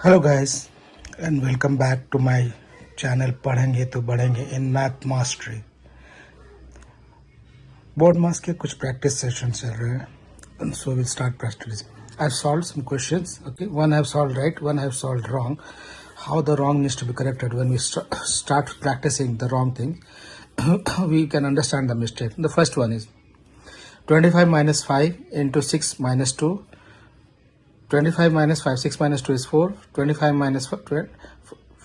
Hello guys and welcome back to my channel पढ़ेंगे तो बढ़ेंगे in math mastery. BODMAS के कुछ practice sessions चल रहे हैं, and so we'll start practicing. I've solved some questions. Okay, one I've solved right, one I've solved wrong. How the wrong needs to be corrected when we start practicing the wrong thing, we can understand the mistake. The first one is 25 minus 5 into 6 minus 2. 25 minus 5, 6 minus 2 is 4, 25 minus 5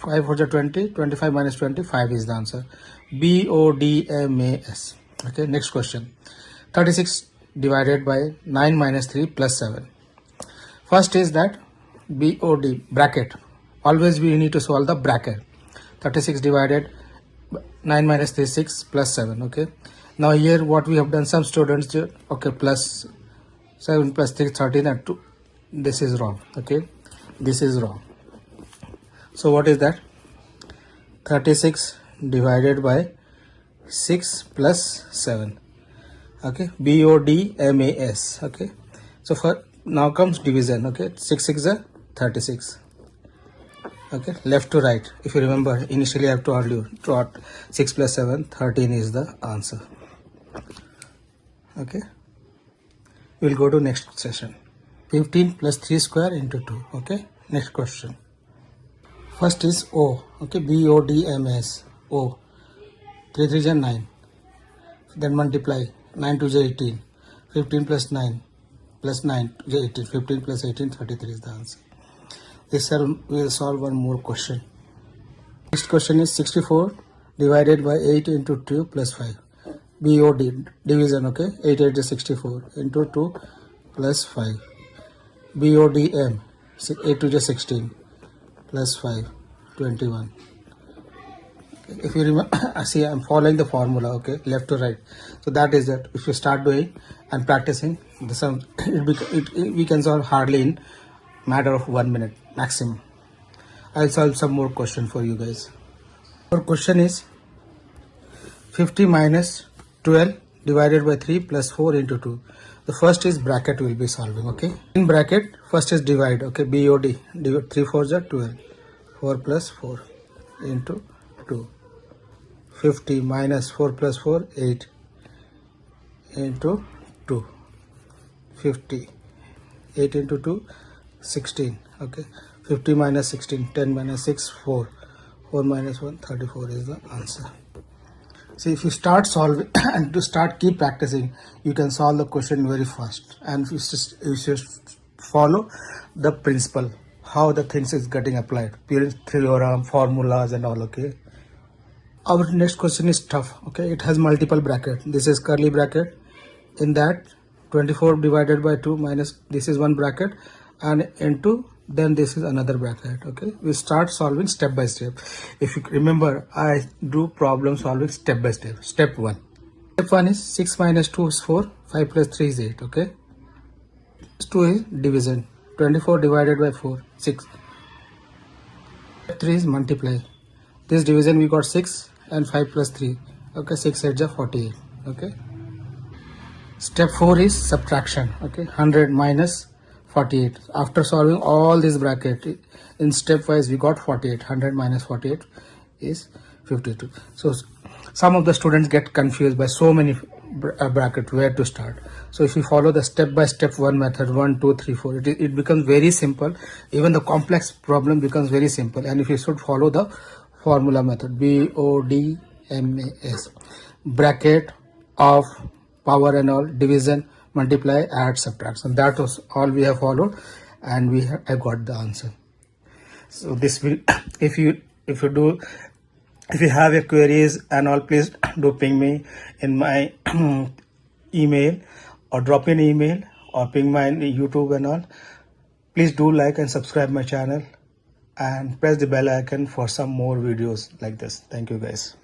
for 20, 25 minus 25 is the answer. BODMAS. Okay, next question. 36 divided by 9 minus 3 plus 7. First is that BOD, bracket. Always we need to solve the bracket. 36 divided 9 minus 3 6 plus 7. Okay, now here what we have done, some students do, okay, plus 7 plus 3 13 and 2. This is wrong. Okay, this is wrong. So what is that? 36 divided by 6 plus 7. Okay, BODMAS. Okay, so for now comes division. Okay, 6 6 is 36. Okay, left to right. If you remember, initially I have told you 6 plus 7 13 is the answer. Okay, we'll go to next session. 15 plus 3 square into 2. Okay, next question. First is O. Okay, BODMAS. O. 3 3 is 9. Then multiply. 9 2 is 18. 15 plus 9 plus 9 is 18. 15 plus 18, 33 is the answer. This will solve one more question. Next question is 64 divided by 8 into 2 plus 5. BOD, division. Okay, 8 8 is 64 into 2 plus 5. BODM, 8 to 16 plus 5, 21. If you remember, see, I'm following the formula, okay, left to right. So that is that. If you start doing and practicing, the sum, we can solve hardly in matter of 1 minute maximum. I'll solve some more question for you guys. Our question is 50 minus 12 divided by 3 plus 4 into 2. The first is bracket will be solving. Okay, in bracket first is divide. Okay, BOD, 3 4 is 12, 4 plus 4 into 2. 50 minus 4 plus 4, 8 into 2. 50, 8 into 2, 16. Okay, 50 minus 16, 10 minus 6, 4. 4 minus 1, 34 is the answer. See, if you start solving and to start keep practicing, you can solve the question very fast. And if you just follow the principle, how the things is getting applied, theorem, formulas and all. Okay. Our next question is tough. Okay, it has multiple bracket. This is curly bracket. In that 24 divided by 2 minus this is one bracket and into then this is another bracket. Okay, we start solving step by step. If you remember, I do problem solving step by step. Step 1. Step 1 is 6 minus 2 is 4, 5 plus 3 is 8. Okay, 2 is division. 24 divided by 4, 6. Step 3 is multiply. This division we got 6 and 5 plus 3. Okay, 6 8 is 48. Okay. Step 4 is subtraction. Okay, 100 minus 48. After solving all this bracket in stepwise, we got 48. 100 minus 48 is 52. So some of the students get confused by so many brackets where to start. So if you follow the step by step one method, 1 2 3 4, it becomes very simple. Even the complex problem becomes very simple. And if you should follow the formula method, BODMAS, bracket of power and all, division, multiply, add, subtract. And that was all we have followed, and I got the answer. So this will, if you have your queries and all, please do ping me in my email or drop me an email or ping my YouTube and all. Please do like and subscribe my channel and press the bell icon for some more videos like this. Thank you guys.